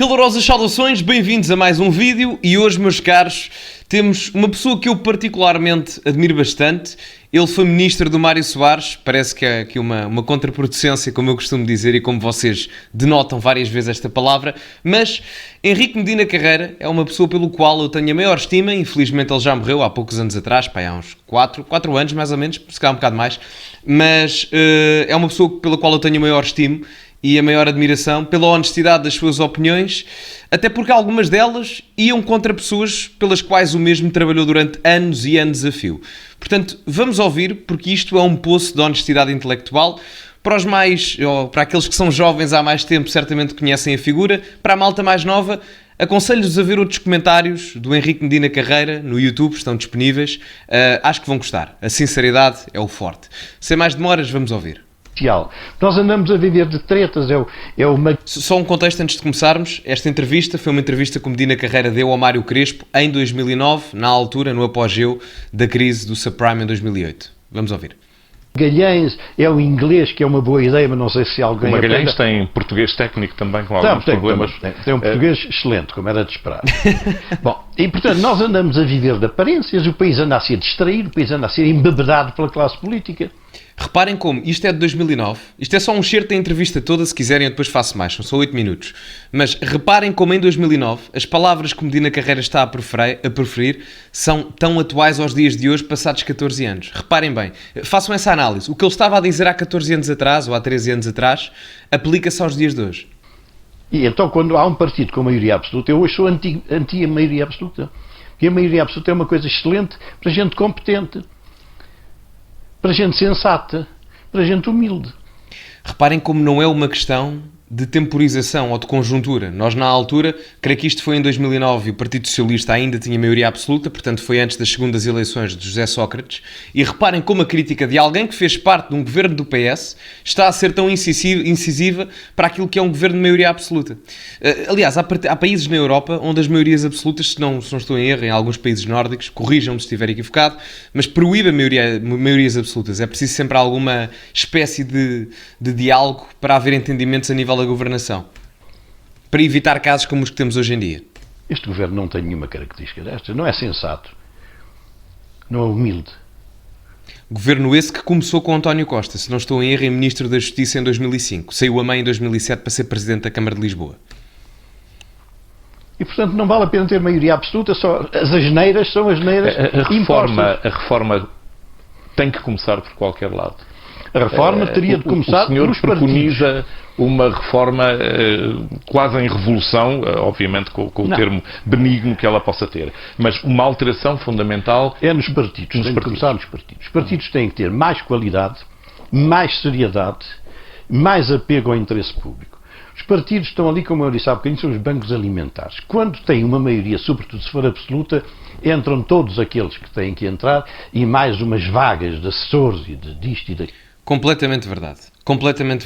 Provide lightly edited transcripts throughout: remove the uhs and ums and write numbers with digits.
Calorosas saudações, bem-vindos a mais um vídeo e hoje, meus caros, temos uma pessoa que eu particularmente admiro bastante. Ele foi ministro do Mário Soares, parece que é aqui uma contraproducência, como eu costumo dizer e como vocês denotam várias vezes esta palavra, mas Henrique Medina Carreira é uma pessoa pelo qual eu tenho a maior estima. Infelizmente ele já morreu há poucos anos atrás, há uns 4 anos mais ou menos, se calhar um bocado mais, mas é uma pessoa pela qual eu tenho a maior estima e a maior admiração pela honestidade das suas opiniões, até porque algumas delas iam contra pessoas pelas quais o mesmo trabalhou durante anos e anos a fio. Portanto, vamos ouvir, porque isto é um poço de honestidade intelectual. Para os mais, ou para aqueles que são jovens há mais tempo, certamente conhecem a figura. Para a malta mais nova, aconselho-vos a ver outros comentários do Henrique Medina Carreira no YouTube, estão disponíveis. Acho que vão gostar. A sinceridade é o forte. Sem mais demoras, vamos ouvir. Nós andamos a viver de tretas, Só um contexto antes de começarmos. Esta entrevista foi uma entrevista que o Medina Carreira deu ao Mário Crespo em 2009, na altura, no apogeu da crise do subprime em 2008. Vamos ouvir. Magalhães é o inglês, que é uma boa ideia, mas não sei se alguém... O Magalhães tem português técnico também, com alguns problemas. Tem um português excelente, como era de esperar. Bom, e portanto nós andamos a viver de aparências, o país anda a ser distraído, o país anda a ser embebedado pela classe política. Reparem como, isto é de 2009, isto é só um certo da entrevista toda, se quiserem eu depois faço mais, são só 8 minutos. Mas reparem como em 2009 as palavras que o Medina Carreira está a preferir são tão atuais aos dias de hoje, passados 14 anos. Reparem bem, façam essa análise. O que ele estava a dizer há 14 anos atrás, ou há 13 anos atrás, aplica-se aos dias de hoje. E então quando há um partido com maioria absoluta, eu hoje sou anti a maioria absoluta. Porque a maioria absoluta é uma coisa excelente para gente competente, para gente sensata, para gente humilde. Reparem como não é uma questão de temporização ou de conjuntura. Nós, na altura, creio que isto foi em 2009 e o Partido Socialista ainda tinha maioria absoluta, portanto foi antes das segundas eleições de José Sócrates, e reparem como a crítica de alguém que fez parte de um governo do PS está a ser tão incisiva para aquilo que é um governo de maioria absoluta. Aliás, há países na Europa onde as maiorias absolutas, se não estou em erro, em alguns países nórdicos, corrijam-me se estiver equivocado, mas proíbe maiorias absolutas. É preciso sempre alguma espécie de diálogo para haver entendimentos a nível da governação, para evitar casos como os que temos hoje em dia. Este governo não tem nenhuma característica destas, não é sensato, não é humilde. Governo esse que começou com António Costa, se não estou em erro, em Ministro da Justiça em 2005, saiu a meio em 2007 para ser Presidente da Câmara de Lisboa. E portanto não vale a pena ter maioria absoluta, só as asneiras são asneiras impostas. A reforma tem que começar por qualquer lado. A reforma teria de começar pelos partidos. O senhor preconiza uma reforma quase em revolução, obviamente com o termo benigno que ela possa ter, mas uma alteração fundamental... É nos partidos, tem que começar nos partidos. Os partidos têm que ter mais qualidade, mais seriedade, mais apego ao interesse público. Os partidos estão ali, como eu disse há bocadinho, são os bancos alimentares. Quando têm uma maioria, sobretudo se for absoluta, entram todos aqueles que têm que entrar e mais umas vagas de assessores e disto e daquilo. Completamente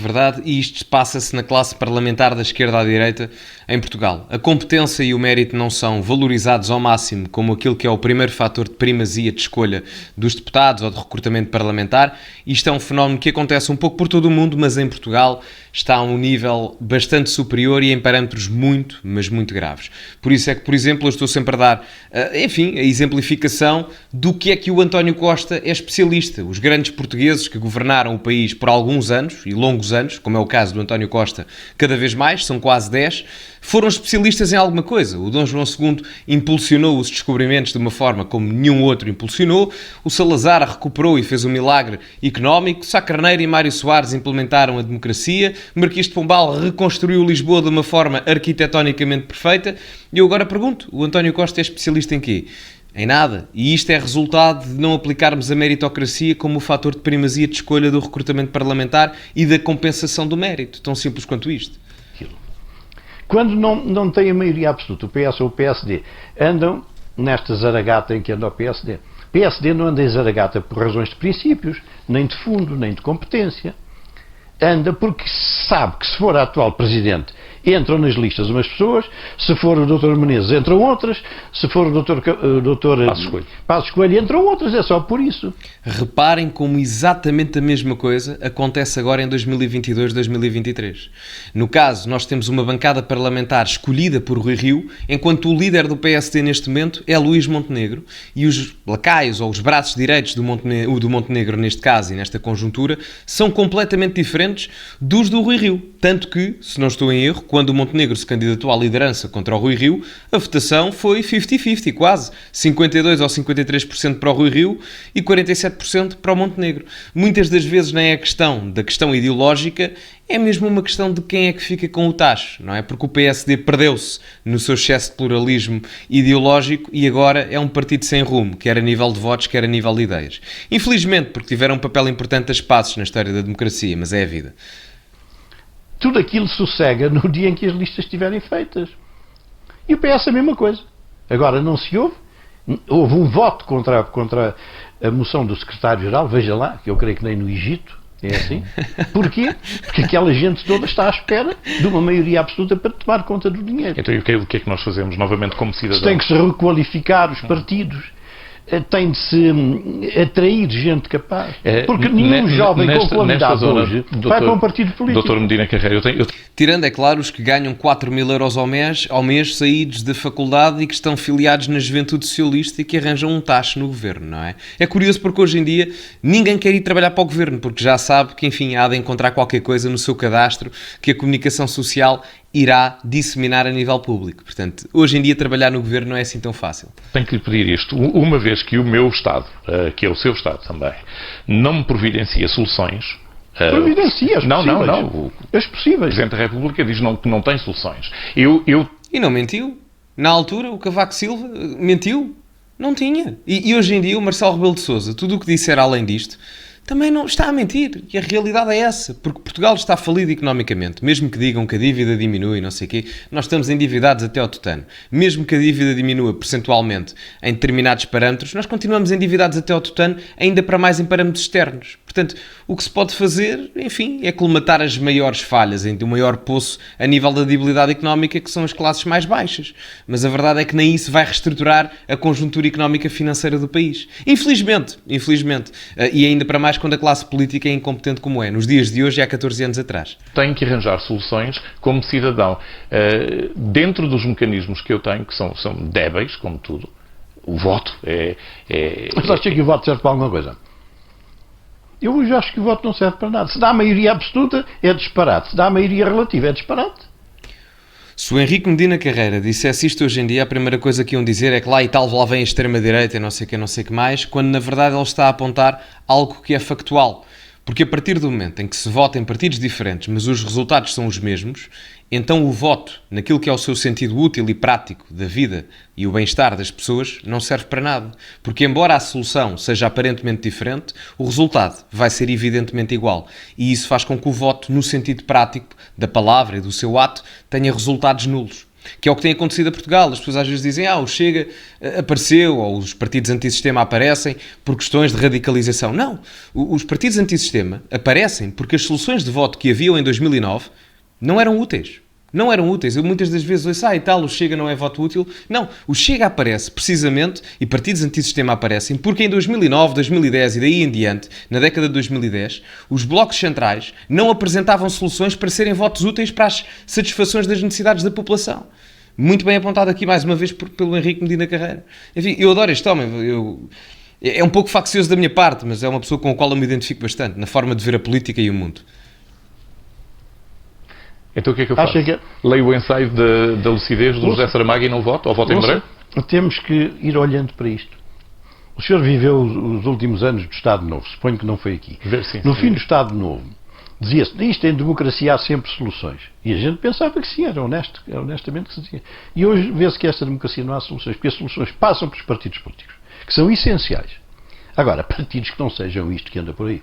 verdade, e isto passa-se na classe parlamentar da esquerda à direita em Portugal. A competência e o mérito não são valorizados ao máximo como aquilo que é o primeiro fator de primazia de escolha dos deputados ou de recrutamento parlamentar. Isto é um fenómeno que acontece um pouco por todo o mundo, mas em Portugal está a um nível bastante superior e em parâmetros muito, mas muito graves. Por isso é que, por exemplo, eu estou sempre a dar, a exemplificação do que é que o António Costa é especialista. Os grandes portugueses que governaram o país por alguns anos, e longos anos, como é o caso do António Costa, cada vez mais, são quase 10, foram especialistas em alguma coisa. O Dom João II impulsionou os descobrimentos de uma forma como nenhum outro impulsionou, o Salazar recuperou e fez um milagre económico, Sá Carneiro e Mário Soares implementaram a democracia, Marquês de Pombal reconstruiu Lisboa de uma forma arquitetonicamente perfeita, e eu agora pergunto, o António Costa é especialista em quê? Em nada. E isto é resultado de não aplicarmos a meritocracia como o fator de primazia de escolha do recrutamento parlamentar e da compensação do mérito. Tão simples quanto isto. Quando não tem a maioria absoluta, o PS ou o PSD, andam nesta zaragata em que anda o PSD. O PSD não anda em zaragata por razões de princípios, nem de fundo, nem de competência. Anda porque sabe que se for a atual Presidente Entram nas listas umas pessoas, se for o Dr. Menezes entram outras, se for o Dr. Passos Coelho entram outras, é só por isso. Reparem como exatamente a mesma coisa acontece agora em 2022-2023. No caso, nós temos uma bancada parlamentar escolhida por Rui Rio, enquanto o líder do PSD neste momento é Luís Montenegro, e os lacaios ou os braços direitos do Montenegro neste caso e nesta conjuntura são completamente diferentes dos do Rui Rio. Tanto que, se não estou em erro, quando o Montenegro se candidatou à liderança contra o Rui Rio, a votação foi 50-50, quase. 52% ou 53% para o Rui Rio e 47% para o Montenegro. Muitas das vezes nem é a questão da questão ideológica, é mesmo uma questão de quem é que fica com o tacho, não é? Porque o PSD perdeu-se no seu excesso de pluralismo ideológico e agora é um partido sem rumo, quer a nível de votos, quer a nível de ideias. Infelizmente, porque tiveram um papel importante a espaços na história da democracia, mas é a vida. Tudo aquilo sossega no dia em que as listas estiverem feitas. E o PS a mesma coisa. Agora não se houve. Houve um voto contra a moção do secretário-geral, veja lá, que eu creio que nem no Egito é assim. Porquê? Porque aquela gente toda está à espera de uma maioria absoluta para tomar conta do dinheiro. Então, e o que é que nós fazemos novamente como cidadãos? Tem que se requalificar os partidos. Tem de se atrair gente capaz. Porque nenhum jovem com qualidade hoje vai para um partido político. Doutor Medina Carreira, Tirando, é claro, os que ganham 4.000 euros ao mês saídos da faculdade e que estão filiados na Juventude Socialista e que arranjam um tacho no governo, não é? É curioso porque hoje em dia ninguém quer ir trabalhar para o governo, porque já sabe que, enfim, há de encontrar qualquer coisa no seu cadastro que a comunicação social irá disseminar a nível público. Portanto, hoje em dia trabalhar no governo não é assim tão fácil. Tenho que lhe pedir isto. Uma vez que o meu Estado, que é o seu Estado também, não me providencia soluções... Providencia as possíveis. Não. As possíveis. O Presidente da República diz que não tem soluções. E não mentiu. Na altura, o Cavaco Silva mentiu. Não tinha. E hoje em dia, o Marcelo Rebelo de Sousa, tudo o que disser além disto, também não está a mentir. E a realidade é essa. Porque Portugal está falido economicamente. Mesmo que digam que a dívida diminui, não sei o quê, nós estamos endividados até ao tutano. Mesmo que a dívida diminua percentualmente em determinados parâmetros, nós continuamos endividados até ao tutano, ainda para mais em parâmetros externos. Portanto, o que se pode fazer, enfim, é colmatar as maiores falhas, o maior poço a nível da debilidade económica, que são as classes mais baixas. Mas a verdade é que nem isso vai reestruturar a conjuntura económica financeira do país. Infelizmente. E ainda para mais quando a classe política é incompetente como é, nos dias de hoje e há 14 anos atrás. Tenho que arranjar soluções como cidadão. Dentro dos mecanismos que eu tenho, que são débeis, como tudo, o voto Mas acha que o voto serve para alguma coisa? Eu já acho que o voto não serve para nada. Se dá a maioria absoluta, é disparate. Se dá a maioria relativa, é disparate. Se o Henrique Medina Carreira dissesse isto hoje em dia, a primeira coisa que iam dizer é que lá vem a extrema-direita e não sei o que mais, quando na verdade ele está a apontar algo que é factual. Porque a partir do momento em que se vota em partidos diferentes, mas os resultados são os mesmos, então o voto naquilo que é o seu sentido útil e prático da vida e o bem-estar das pessoas não serve para nada. Porque embora a solução seja aparentemente diferente, o resultado vai ser evidentemente igual. E isso faz com que o voto, no sentido prático da palavra e do seu ato, tenha resultados nulos. Que é o que tem acontecido a Portugal. As pessoas às vezes dizem o Chega apareceu, ou os partidos antissistema aparecem por questões de radicalização. Não. Os partidos antissistema aparecem porque as soluções de voto que haviam em 2009 não eram úteis. Não eram úteis. Eu muitas das vezes ouço, o Chega não é voto útil. Não, o Chega aparece precisamente, e partidos antissistema aparecem, porque em 2009, 2010 e daí em diante, na década de 2010, os blocos centrais não apresentavam soluções para serem votos úteis para as satisfações das necessidades da população. Muito bem apontado aqui, mais uma vez, pelo Henrique Medina Carreira. Enfim, eu adoro este homem. É um pouco faccioso da minha parte, mas é uma pessoa com a qual eu me identifico bastante, na forma de ver a política e o mundo. Então o que é que eu faço? Leio o ensaio da lucidez do José Saramago e não voto? Ou voto em branco? Temos que ir olhando para isto. O senhor viveu os últimos anos do Estado Novo, suponho que não foi aqui. No fim do Estado Novo, dizia-se, isto em democracia há sempre soluções. E a gente pensava que sim, era honestamente que se dizia. E hoje vê-se que esta democracia não há soluções, porque as soluções passam pelos partidos políticos, que são essenciais. Agora, partidos que não sejam isto que anda por aí.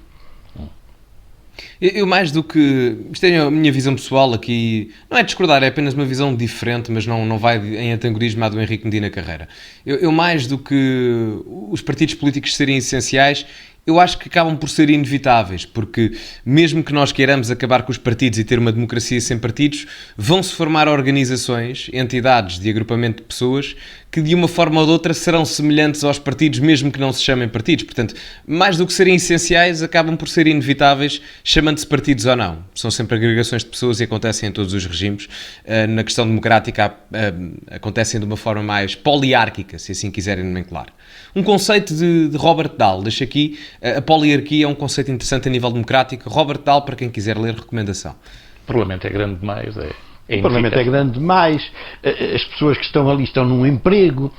Eu mais do que... Isto é a minha visão pessoal aqui... Não é discordar, é apenas uma visão diferente, mas não vai em antagonismo à do Henrique Medina Carreira. Eu mais do que os partidos políticos serem essenciais, Eu acho que acabam por ser inevitáveis, porque mesmo que nós queiramos acabar com os partidos e ter uma democracia sem partidos, vão-se formar organizações, entidades de agrupamento de pessoas que de uma forma ou de outra serão semelhantes aos partidos, mesmo que não se chamem partidos. Portanto, mais do que serem essenciais, acabam por ser inevitáveis, chamando-se partidos ou não. São sempre agregações de pessoas e acontecem em todos os regimes. Na questão democrática, acontecem de uma forma mais poliárquica, se assim quiserem nomenclar. Um conceito de Robert Dahl, deixo aqui, a poliarquia é um conceito interessante a nível democrático. Robert Dahl, para quem quiser ler, recomendação. O Parlamento é grande demais, o Parlamento é grande demais, as pessoas que estão ali estão num emprego,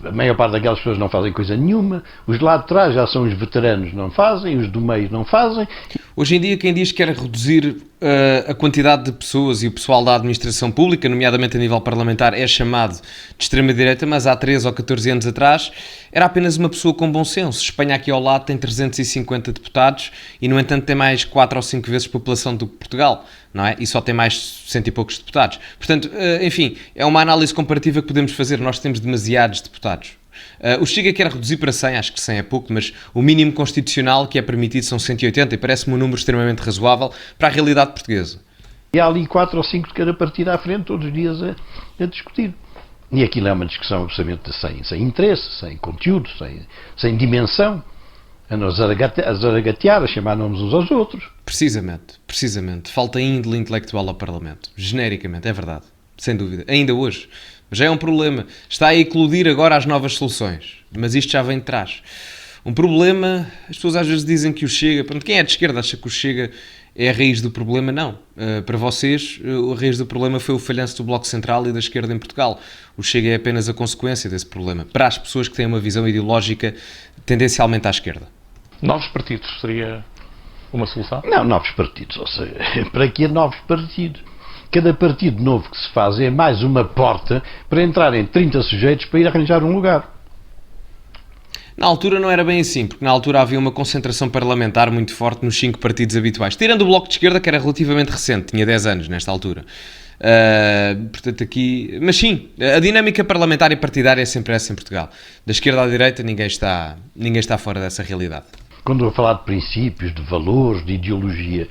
a maior parte daquelas pessoas não fazem coisa nenhuma, os de lá de trás já são os veteranos, não fazem, os do meio não fazem. Hoje em dia, quem diz que quer reduzir a quantidade de pessoas e o pessoal da administração pública, nomeadamente a nível parlamentar, é chamado de extrema-direita, mas há 13 ou 14 anos atrás era apenas uma pessoa com bom senso. Espanha aqui ao lado tem 350 deputados e, no entanto, tem mais 4 ou 5 vezes a população do que Portugal, não é? E só tem mais 100 e poucos deputados. Portanto, enfim, é uma análise comparativa que podemos fazer. Nós temos demasiados deputados. O Chega quer reduzir para 100, acho que 100 é pouco, mas o mínimo constitucional que é permitido são 180 e parece-me um número extremamente razoável para a realidade portuguesa. E há ali 4 ou 5 de cada partido à frente, todos os dias a discutir. E aquilo é uma discussão absolutamente sem interesse, sem conteúdo, sem dimensão, a zaragatear, a chamar nomes uns aos outros. Precisamente. Falta índole intelectual ao Parlamento. Genericamente, é verdade. Sem dúvida. Ainda hoje. Já é um problema. Está a eclodir agora as novas soluções. Mas isto já vem de trás. Um problema, as pessoas às vezes dizem que o Chega... Pronto, quem é de esquerda acha que o Chega é a raiz do problema? Não. Para vocês, a raiz do problema foi o falhanço do Bloco Central e da esquerda em Portugal. O Chega é apenas a consequência desse problema. Para as pessoas que têm uma visão ideológica tendencialmente à esquerda. Novos partidos seria uma solução? Não, novos partidos. Ou seja, para que novos partidos? Cada partido novo que se faz é mais uma porta para entrarem 30 sujeitos para ir arranjar um lugar. Na altura não era bem assim, porque na altura havia uma concentração parlamentar muito forte nos 5 partidos habituais. Tirando o Bloco de Esquerda, que era relativamente recente, tinha 10 anos nesta altura. Portanto, aqui... Mas sim, a dinâmica parlamentar e partidária é sempre essa em Portugal. Da esquerda à direita, ninguém está fora dessa realidade. Quando eu falar de princípios, de valores, de ideologia...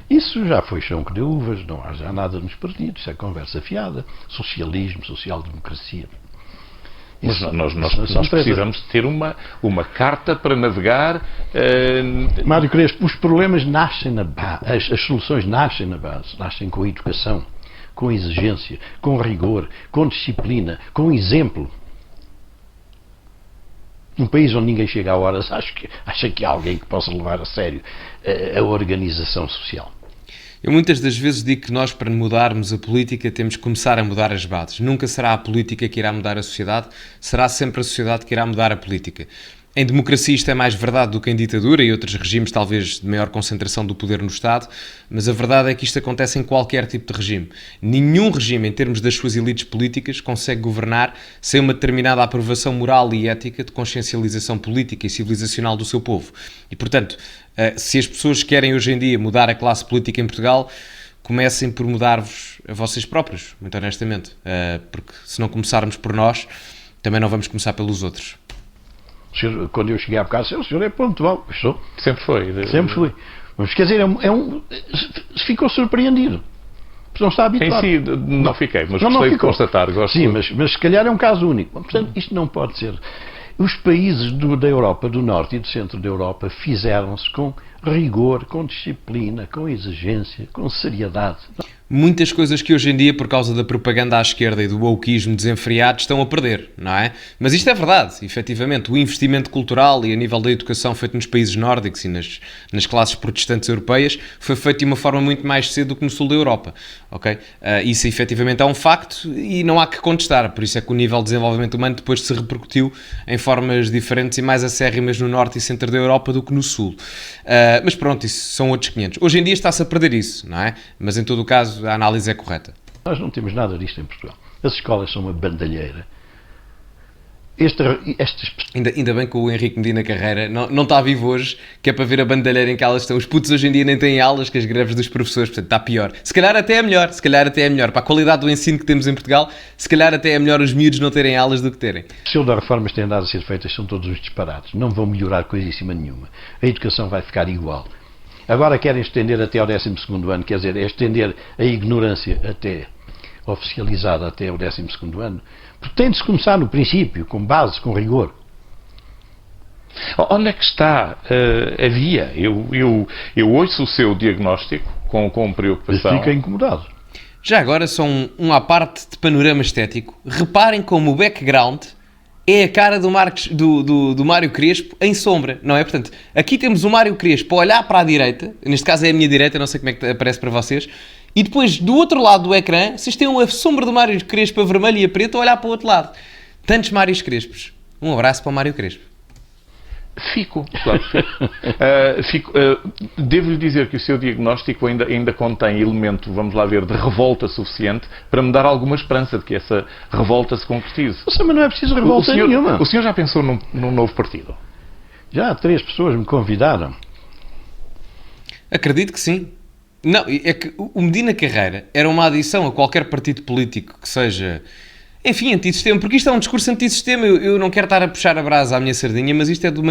Isso já foi chão que deu uvas, não há já nada nos partidos, isso é conversa fiada. Socialismo, social-democracia. Mas nós precisamos de ter uma carta para navegar. Mário Crespo, os problemas nascem na base, as soluções nascem na base, nascem com a educação, com a exigência, com rigor, com disciplina, com exemplo. Num país onde ninguém chega a horas, acha que há alguém que possa levar a sério a organização social. Eu muitas das vezes digo que nós, para mudarmos a política, temos que começar a mudar as bases. Nunca será a política que irá mudar a sociedade, será sempre a sociedade que irá mudar a política. Em democracia isto é mais verdade do que em ditadura e outros regimes talvez de maior concentração do poder no Estado, mas a verdade é que isto acontece em qualquer tipo de regime. Nenhum regime, em termos das suas elites políticas, consegue governar sem uma determinada aprovação moral e ética de consciencialização política e civilizacional do seu povo. E, portanto, se as pessoas querem hoje em dia mudar a classe política em Portugal, comecem por mudar-vos a vocês próprios, muito honestamente. Porque se não começarmos por nós, também não vamos começar pelos outros. Quando eu cheguei há bocado, o senhor é pontual. Sempre foi. Sempre fui. Mas quer dizer, ficou surpreendido. Não está habituado. Em si, não fiquei, mas gostei de constatar. Sim, mas se calhar é um caso único. Portanto, isto não pode ser. Os países da Europa, do Norte e do Centro da Europa, fizeram-se com rigor, com disciplina, com exigência, com seriedade. Muitas coisas que hoje em dia, por causa da propaganda à esquerda e do wokeismo desenfreado, estão a perder, não é? Mas isto é verdade, efetivamente. O investimento cultural e a nível da educação feito nos países nórdicos e nas classes protestantes europeias foi feito de uma forma muito mais cedo do que no sul da Europa, ok? Isso efetivamente é um facto e não há que contestar. Por isso é que o nível de desenvolvimento humano depois se repercutiu em formas diferentes e mais acérrimas no norte e centro da Europa do que no sul. Mas pronto, isso são outros 500. Hoje em dia está-se a perder isso, não é? Mas em todo o caso a análise é correta. Nós não temos nada disto em Portugal. As escolas são uma bandalheira. Estas Ainda bem que o Henrique Medina Carreira não está vivo hoje, que é para ver a bandalheira em que elas estão. Os putos hoje em dia nem têm aulas, que as greves dos professores, portanto está pior. Se calhar até é melhor. Para a qualidade do ensino que temos em Portugal, se calhar até é melhor os miúdos não terem aulas do que terem. pseudo-reformas que têm andado a ser feitas são todos uns disparates. Não vão melhorar coisíssima nenhuma. A educação vai ficar igual. Agora querem estender até ao 12º ano, quer dizer, é estender a ignorância até oficializada até o 12º ano, porque tem de se começar no princípio, com base, com rigor. Onde é que está a via? Eu ouço o seu diagnóstico com preocupação. Eu fico incomodado. Já agora, só um à parte de panorama estético. Reparem como o background é a cara do Mário Crespo em sombra, não é? Portanto, aqui temos o Mário Crespo a olhar para a direita, neste caso é a minha direita, não sei como é que aparece para vocês, e depois, do outro lado do ecrã, vocês têm a sombra do Mário Crespo a vermelho e a preto a olhar para o outro lado. Tantos Mários Crespos. Um abraço para o Mário Crespo. Fico, claro que fico. Devo-lhe dizer que o seu diagnóstico ainda contém elemento, vamos lá ver, de revolta suficiente para me dar alguma esperança de que essa revolta se concretize. Mas não é preciso revolta nenhuma. O senhor já pensou num novo partido? Já 3 pessoas me convidaram. Acredito que sim. Não, é que o Medina Carreira era uma adição a qualquer partido político que seja, enfim, antissistema, porque isto é um discurso antissistema. Eu não quero estar a puxar a brasa à minha sardinha, mas isto é da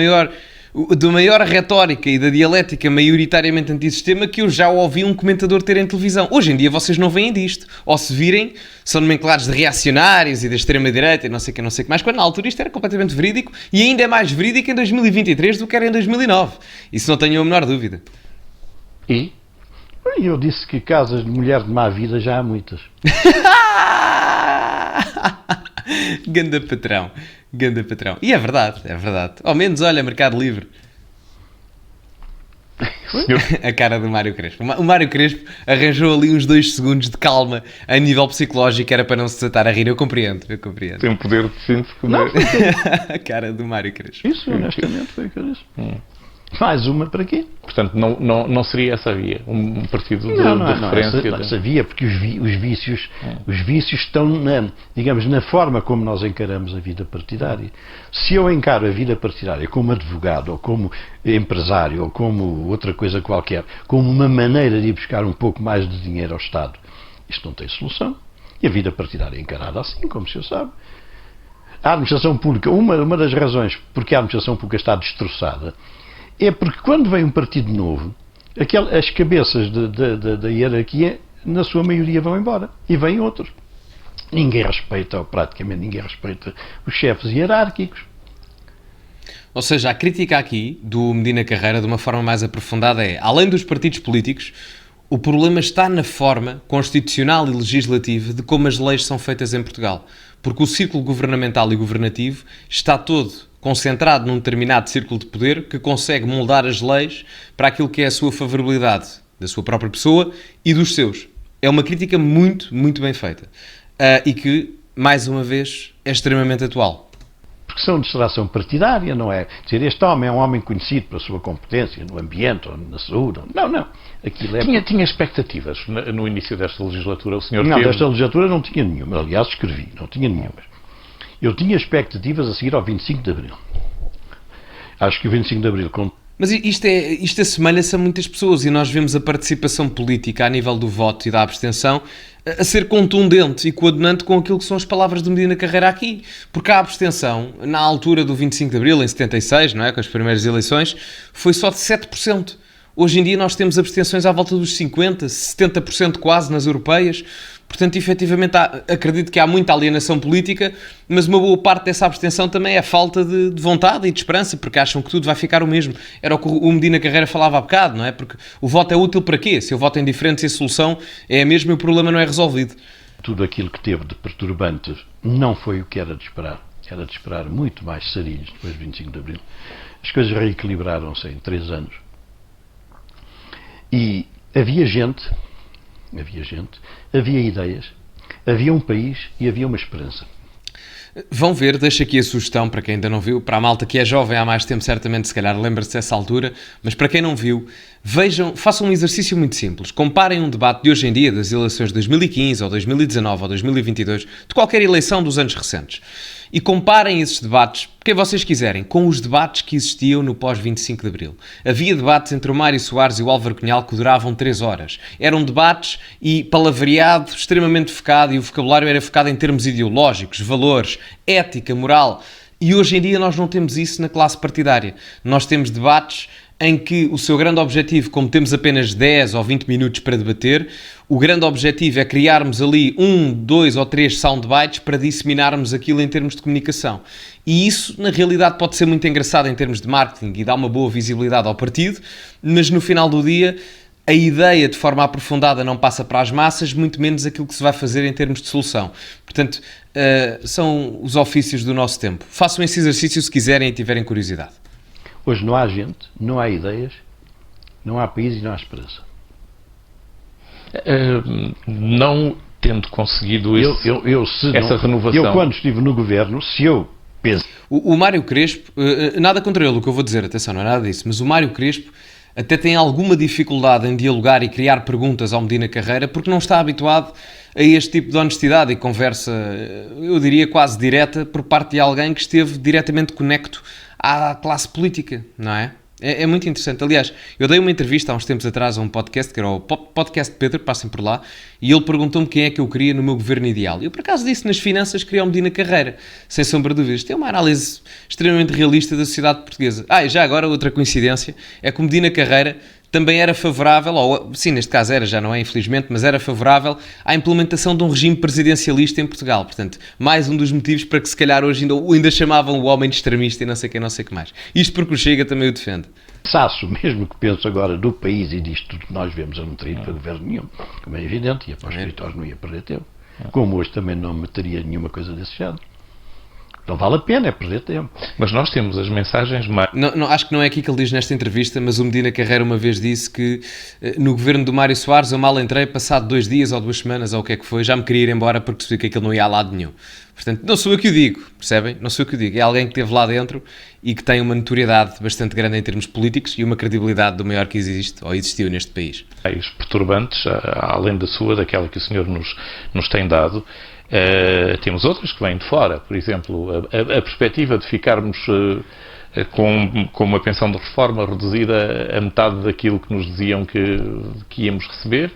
maior retórica e da dialética maioritariamente antissistema que eu já ouvi um comentador ter em televisão. Hoje em dia vocês não veem disto. Ou se virem, são nomenclados de reacionários e da extrema-direita e não sei o que mais, quando na altura isto era completamente verídico e ainda é mais verídico em 2023 do que era em 2009. Isso não tenho a menor dúvida. E? Eu disse que casas de mulher de má vida já há muitas. Ganda patrão. E é verdade. Ao menos, olha, Mercado Livre. A cara do Mário Crespo. O Mário Crespo arranjou ali uns 2 segundos de calma a nível psicológico, era para não se desatar a rir. Eu compreendo. Tem um poder de síntese como a cara do Mário Crespo. Isso, honestamente, foi o que eu disse. Mais uma para quê? Portanto, não seria essa a via? Um partido de referência? Não, essa via, porque os vícios estão, na forma como nós encaramos a vida partidária. Se eu encaro a vida partidária como advogado, ou como empresário, ou como outra coisa qualquer, como uma maneira de ir buscar um pouco mais de dinheiro ao Estado, isto não tem solução. E a vida partidária é encarada assim, como se sabe. A administração pública, uma das razões porque a administração pública está destroçada, é porque quando vem um partido novo, as cabeças da hierarquia, na sua maioria, vão embora. E vêm outros. Praticamente ninguém respeita os chefes hierárquicos. Ou seja, a crítica aqui do Medina Carreira, de uma forma mais aprofundada, é, além dos partidos políticos, o problema está na forma constitucional e legislativa de como as leis são feitas em Portugal. Porque o círculo governamental e governativo está todo concentrado num determinado círculo de poder que consegue moldar as leis para aquilo que é a sua favorabilidade da sua própria pessoa e dos seus. É uma crítica muito, muito bem feita. E que, mais uma vez, é extremamente atual. Porque são de distração partidária, não é? Dizer, este homem é um homem conhecido pela sua competência no ambiente ou na saúde. Não. Aquilo é... Tinha expectativas no início desta legislatura? O senhor não, desta legislatura não tinha nenhuma. Aliás, escrevi, não tinha nenhuma. Eu tinha expectativas a seguir ao 25 de Abril. Acho que o 25 de Abril... Mas isto assemelha-se a muitas pessoas e nós vemos a participação política a nível do voto e da abstenção a ser contundente e coadunante com aquilo que são as palavras do Medina Carreira aqui. Porque a abstenção, na altura do 25 de Abril, em 76, não é, com as primeiras eleições, foi só de 7%. Hoje em dia nós temos abstenções à volta dos 50%, 70% quase nas europeias. Portanto, efetivamente, acredito que há muita alienação política, mas uma boa parte dessa abstenção também é falta de vontade e de esperança, porque acham que tudo vai ficar o mesmo. Era o que o Medina Carreira falava há bocado, não é? Porque o voto é útil para quê? Se eu voto em diferente, se a solução é a mesma e o problema não é resolvido. Tudo aquilo que teve de perturbante não foi o que era de esperar. Era de esperar muito mais sarilhos depois de 25 de Abril. As coisas reequilibraram-se em 3 anos. E havia gente, havia ideias, havia um país e havia uma esperança. Vão ver, deixo aqui a sugestão para quem ainda não viu, para a malta que é jovem há mais tempo certamente, se calhar lembra-se dessa altura, mas para quem não viu, Vejam, façam um exercício muito simples. Comparem um debate de hoje em dia, das eleições de 2015, ou 2019, ou 2022, de qualquer eleição dos anos recentes. E comparem esses debates, quem vocês quiserem, com os debates que existiam no pós-25 de Abril. Havia debates entre o Mário Soares e o Álvaro Cunhal que duravam 3 horas. Eram debates e palavreado, extremamente focado, e o vocabulário era focado em termos ideológicos, valores, ética, moral. E hoje em dia nós não temos isso na classe partidária. Nós temos debates em que o seu grande objetivo, como temos apenas 10 ou 20 minutos para debater, o grande objetivo é criarmos ali 1, 2 ou 3 soundbites para disseminarmos aquilo em termos de comunicação. E isso, na realidade, pode ser muito engraçado em termos de marketing e dá uma boa visibilidade ao partido, mas no final do dia, a ideia de forma aprofundada não passa para as massas, muito menos aquilo que se vai fazer em termos de solução. Portanto, são os ofícios do nosso tempo. Façam esse exercício se quiserem e tiverem curiosidade. Hoje não há gente, não há ideias, não há país e não há esperança. Não tendo conseguido essa renovação. Eu, quando estive no governo, se eu penso. O Mário Crespo, nada contra ele, o que eu vou dizer, atenção, não é nada disso, mas o Mário Crespo até tem alguma dificuldade em dialogar e criar perguntas ao Medina Carreira porque não está habituado a este tipo de honestidade e conversa, eu diria quase direta, por parte de alguém que esteve diretamente conecto à classe política, não é? É muito interessante. Aliás, eu dei uma entrevista há uns tempos atrás a um podcast, que era o Podcast de Pedro, passem por lá, e ele perguntou-me quem é que eu queria no meu governo ideal. Eu, por acaso, disse nas finanças queria o Medina Carreira, sem sombra de dúvidas. Tem uma análise extremamente realista da sociedade portuguesa. E já agora, outra coincidência, é que o Medina Carreira também era favorável, ou sim, neste caso era, já não é infelizmente, mas era favorável à implementação de um regime presidencialista em Portugal. Portanto, mais um dos motivos para que se calhar hoje ainda chamavam o homem de extremista e não sei o que mais. Isto porque o Chega também o defende. Saço, mesmo que penso agora do país e disto tudo que nós vemos, eu não teria ido para governo nenhum, como é evidente, ia para os escritórios, não ia perder tempo. Como hoje também não meteria nenhuma coisa desse género. Não vale a pena, é perder tempo. Mas nós temos as mensagens mais... Não, acho que não é aqui que ele diz nesta entrevista, mas o Medina Carreira uma vez disse que no governo do Mário Soares eu mal entrei, passado 2 dias ou 2 semanas ou o que é que foi, já me queria ir embora porque percebi que aquilo não ia a lado nenhum. Portanto, não sou eu que o digo, percebem? Não sou eu que o digo. É alguém que esteve lá dentro e que tem uma notoriedade bastante grande em termos políticos e uma credibilidade do maior que existe ou existiu neste país. Os perturbantes, além daquela que o senhor nos tem dado, temos outras que vêm de fora. Por exemplo, a perspectiva de ficarmos com uma pensão de reforma reduzida a metade daquilo que nos diziam que íamos receber.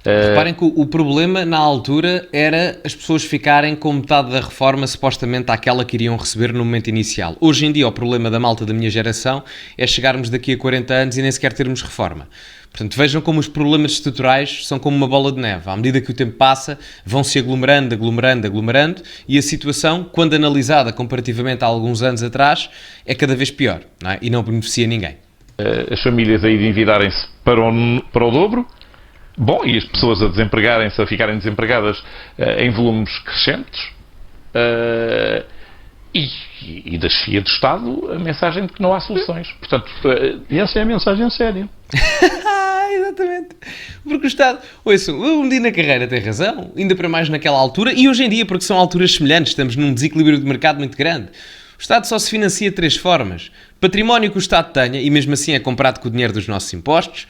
Reparem que o problema na altura era as pessoas ficarem com metade da reforma supostamente àquela que iriam receber no momento inicial. Hoje em dia o problema da malta da minha geração é chegarmos daqui a 40 anos e nem sequer termos reforma. Portanto, vejam como os problemas estruturais são como uma bola de neve. À medida que o tempo passa, vão-se aglomerando e a situação, quando analisada comparativamente a alguns anos atrás, é cada vez pior, não é? E não beneficia ninguém. As famílias a endividarem-se para o dobro. Bom, e as pessoas a ficarem desempregadas em volumes crescentes. E da chefia do Estado a mensagem de que não há soluções. Portanto, e essa é a mensagem séria. Exatamente. Porque o Estado... Ouçam, o Medina Carreira tem razão, ainda para mais naquela altura, e hoje em dia, porque são alturas semelhantes, estamos num desequilíbrio de mercado muito grande. O Estado só se financia de 3 formas. Património que o Estado tenha, e mesmo assim é comprado com o dinheiro dos nossos impostos.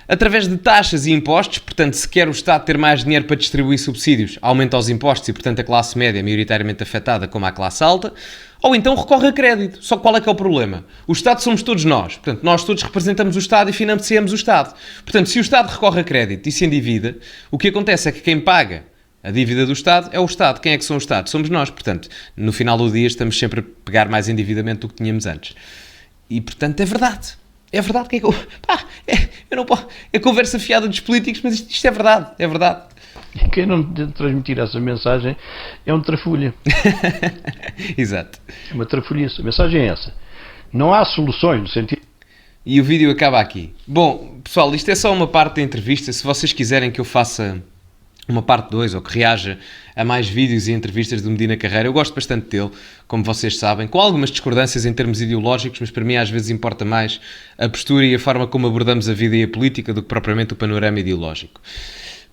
Através de taxas e impostos, portanto, se quer o Estado ter mais dinheiro para distribuir subsídios, aumenta os impostos e, portanto, a classe média é maioritariamente afetada como a classe alta, ou então recorre a crédito. Só qual é que é o problema? O Estado somos todos nós. Portanto, nós todos representamos o Estado e financiamos o Estado. Portanto, se o Estado recorre a crédito e se endivida, o que acontece é que quem paga a dívida do Estado é o Estado. Quem é que são o Estado? Somos nós. Portanto, no final do dia estamos sempre a pegar mais endividamento do que tínhamos antes. E, portanto, é verdade. É verdade que eu não posso... É conversa fiada dos políticos, mas isto é verdade. É verdade. E quem não transmitir essa mensagem é um trafulha. Exato. É uma trafulhice. A mensagem é essa. Não há soluções no sentido... E o vídeo acaba aqui. Bom, pessoal, isto é só uma parte da entrevista. Se vocês quiserem que eu faça uma parte 2 ou que reaja a mais vídeos e entrevistas do Medina Carreira, eu gosto bastante dele, como vocês sabem, com algumas discordâncias em termos ideológicos, mas para mim às vezes importa mais a postura e a forma como abordamos a vida e a política do que propriamente o panorama ideológico.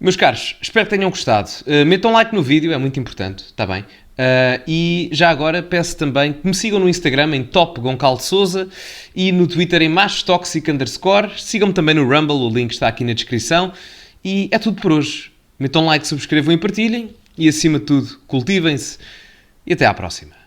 Meus caros, espero que tenham gostado. Metam like no vídeo, é muito importante, está bem? E já agora peço também que me sigam no Instagram em Top Goncalves Sousa e no Twitter em mastoxic_. Sigam-me também no Rumble, o link está aqui na descrição. E é tudo por hoje. Metam like, subscrevam e partilhem. E acima de tudo, cultivem-se. E até à próxima.